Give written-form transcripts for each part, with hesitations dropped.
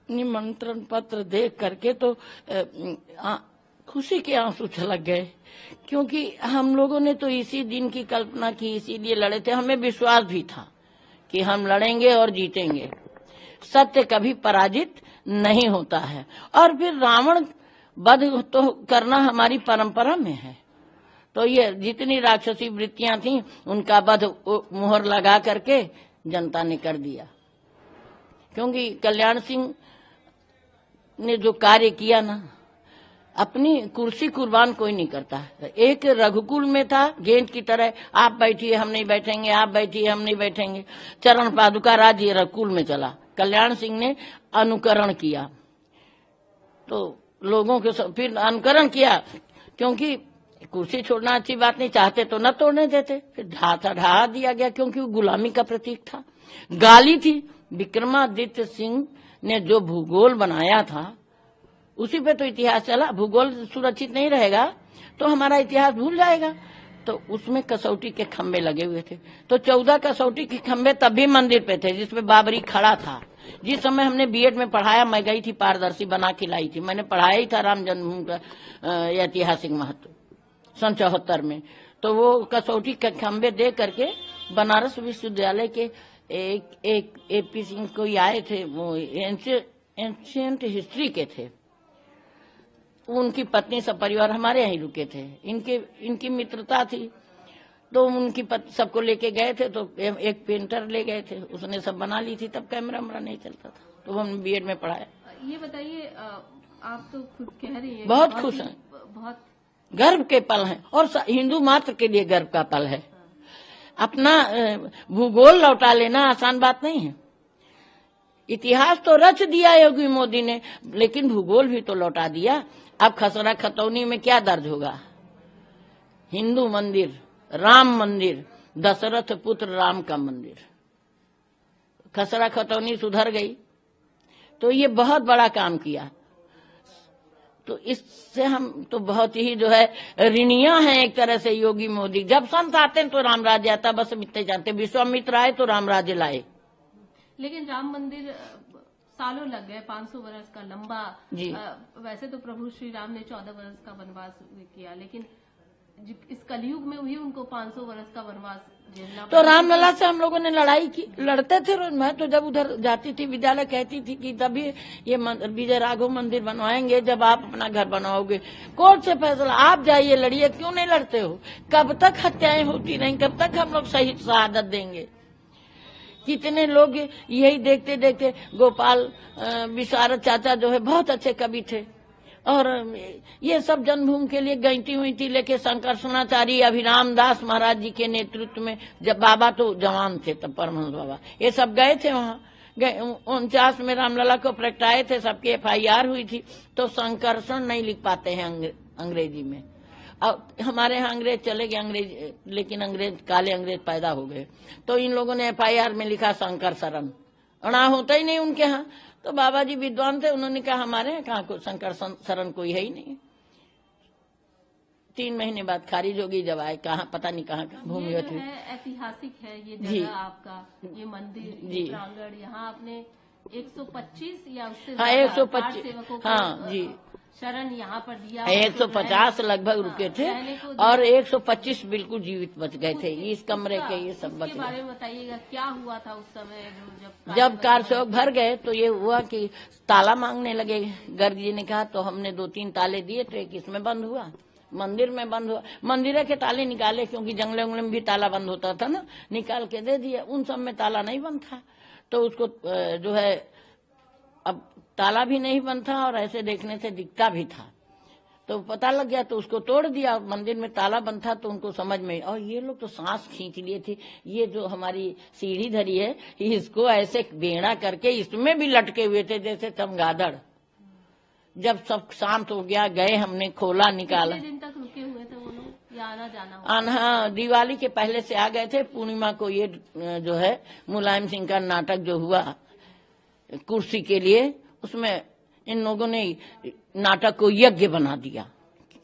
निमंत्रण पत्र देख करके तो खुशी के आंसू छलक गए, क्योंकि हम लोगों ने तो इसी दिन की कल्पना की, इसीलिए लड़े थे। हमें विश्वास भी था कि हम लड़ेंगे और जीतेंगे। सत्य कभी पराजित नहीं होता है। और फिर रावण वध तो करना हमारी परंपरा में है, तो ये जितनी राक्षसी वृत्तियां थीं उनका वध मुहर लगा करके जनता ने कर दिया। क्योंकि कल्याण सिंह ने जो कार्य किया ना, अपनी कुर्सी कुर्बान कोई नहीं करता। एक रघुकुल में था, गेंद की तरह, आप बैठिए हम नहीं बैठेंगे, आप बैठिए हम नहीं बैठेंगे। चरण पादुका राज्य रघुकुल में चला। कल्याण सिंह ने अनुकरण किया, तो लोगों के फिर अनुकरण किया, क्योंकि कुर्सी छोड़ना अच्छी बात नहीं, चाहते तो न तोड़ने देते, फिर ढहा दिया गया, क्योंकि वो गुलामी का प्रतीक था। गाली थी। विक्रमादित्य सिंह ने जो भूगोल बनाया था उसी पे तो इतिहास चला। भूगोल सुरक्षित नहीं रहेगा तो हमारा इतिहास भूल जाएगा। तो उसमें कसौटी के खंबे लगे हुए थे, तो 14 कसौटी के खंबे तब भी मंदिर पे थे, जिसमें बाबरी खड़ा था। जिस समय हमने बीएड में पढ़ाया, मैं गई थी, पारदर्शी बना के लाई थी, मैंने पढ़ाया ही था राम जन्मभूमि का ऐतिहासिक महत्व सन 74 में। तो वो कसौटी के खंबे दे करके बनारस विश्वविद्यालय के एक एपी सिंह कोई आए थे, वो एंशियंट हिस्ट्री के थे, उनकी पत्नी सब परिवार हमारे यहीं रुके थे। इनकी मित्रता थी, तो उनकी सबको लेके गए थे, तो एक पेंटर ले गए थे, उसने सब बना ली थी। तब कैमरा वैमरा नहीं चलता था, तो हम बीएड में पढ़ाया। ये बताइए, आप तो खुद कह रही हैं बहुत खुश हैं, बहुत गर्व के पल हैं, और हिंदू मात्र के लिए गर्व का पल है। अपना भूगोल लौटा लेना आसान बात नहीं है। इतिहास तो रच दिया योगी मोदी ने, लेकिन भूगोल भी तो लौटा दिया। अब खसरा खतौनी में क्या दर्ज होगा? हिंदू मंदिर, राम मंदिर, दशरथ पुत्र राम का मंदिर, खसरा खतौनी सुधर गई, तो ये बहुत बड़ा काम किया। तो इससे हम तो बहुत ही जो है ऋणिया हैं एक तरह से योगी मोदी। जब संत आते हैं तो राम राज्य आता, बस मिलते जाते। विश्वामित्र आए तो राम राज्य लाए। लेकिन राम मंदिर सालों लग गए, 500 वर्ष का लंबा जी। वैसे तो प्रभु श्री राम ने 14 वर्ष का वनवास किया, लेकिन इस कलयुग में भी उनको 500 वर्ष का वनवास झेलना। तो रामलला से हम लोगों ने लड़ाई की, लड़ते थे रोज। मैं तो जब उधर जाती थी विद्यालय, कहती थी कि तभी ये विजय राघव मंदिर बनवाएंगे जब आप अपना घर बनाओगे। कोर्ट से फैसला, आप जाइए लड़िए, क्यों नहीं लड़ते हो? कब तक हत्याएं होती रहें, कब तक हम लोग शहीद शहादत देंगे? कितने लोग यही देखते देखते। गोपाल विशारद चाचा जो है बहुत अच्छे कवि थे, और ये सब जन्मभूमि के लिए गईती हुई थी लेके संकर्षणाचार्य अभिराम दास महाराज जी के नेतृत्व में, जब बाबा तो जवान थे तब, परमहंस बाबा, ये सब गए थे वहाँ। 49 में रामलला को प्रगटाए थे, सबकी FIR हुई थी। तो संकर्षण नहीं लिख पाते हैं अंग्रेजी में। अब हमारे यहाँ अंग्रेज चले गए, अंग्रेज, लेकिन अंग्रेज काले अंग्रेज पैदा हो गए, तो इन लोगों ने FIR में लिखा शंकर शरण, अणा होता ही नहीं उनके यहाँ। तो बाबा जी विद्वान थे, उन्होंने कहा हमारे यहाँ कहाँ को शंकर शरण कोई है ही नहीं। 3 महीने बाद खारिज होगी, जब आए कहाँ पता नहीं कहाँ भूमि होती है। ऐतिहासिक है ये जगह आपका, ये मंदिर, ये प्रांगण। यहाँ आपने 125 या उससे 125 हाँ जी शरण यहाँ पर दिया। 150 लगभग रुके थे, और 125 बिल्कुल जीवित बच गए थे। इस कमरे के ये सब बच गए। बारे में बताइएगा, क्या हुआ था उस समय जब कारसेवक भर गए? तो ये हुआ कि ताला मांगने लगे। गर्ग जी ने कहा, तो हमने 2-3 ताले दिए, तो एक इसमें बंद हुआ, मंदिर में बंद हुआ। मंदिर के ताले निकाले, क्योंकि जंगले उंगले में भी ताला बंद होता था ना, निकाल के दे दिया। उन सब में ताला नहीं बंद था, तो उसको जो है अब ताला भी नहीं बंद था, और ऐसे देखने से दिखता भी था, तो पता लग गया, तो उसको तोड़ दिया। मंदिर में ताला बंद था, तो उनको समझ में, और ये लोग तो सांस खींच लिए थे। ये जो हमारी सीढ़ी धरी है, इसको ऐसे बेड़ा करके इसमें भी लटके हुए थे जैसे चमगादड़। जब सब शांत हो गया, गए, हमने खोला, निकाला। कितने दिन तक रुके हुए थे वो लोग, या आना जाना? हाँ, दिवाली के पहले से आ गए थे। पूर्णिमा को ये जो है मुलायम सिंह का नाटक जो हुआ कुर्सी के लिए, उसमें इन लोगों ने नाटक को यज्ञ बना दिया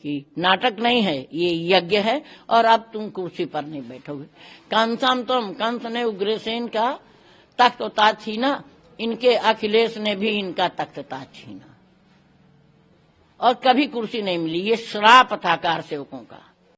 कि नाटक नहीं है, ये यज्ञ है, और अब तुम कुर्सी पर नहीं बैठोगे। कंसाम तुम, कंस ने उग्रसेन का तख्त और ताज छीना, इनके अखिलेश ने भी इनका तख्त ताज छीना और कभी कुर्सी नहीं मिली। ये श्राप था कार सेवकों का।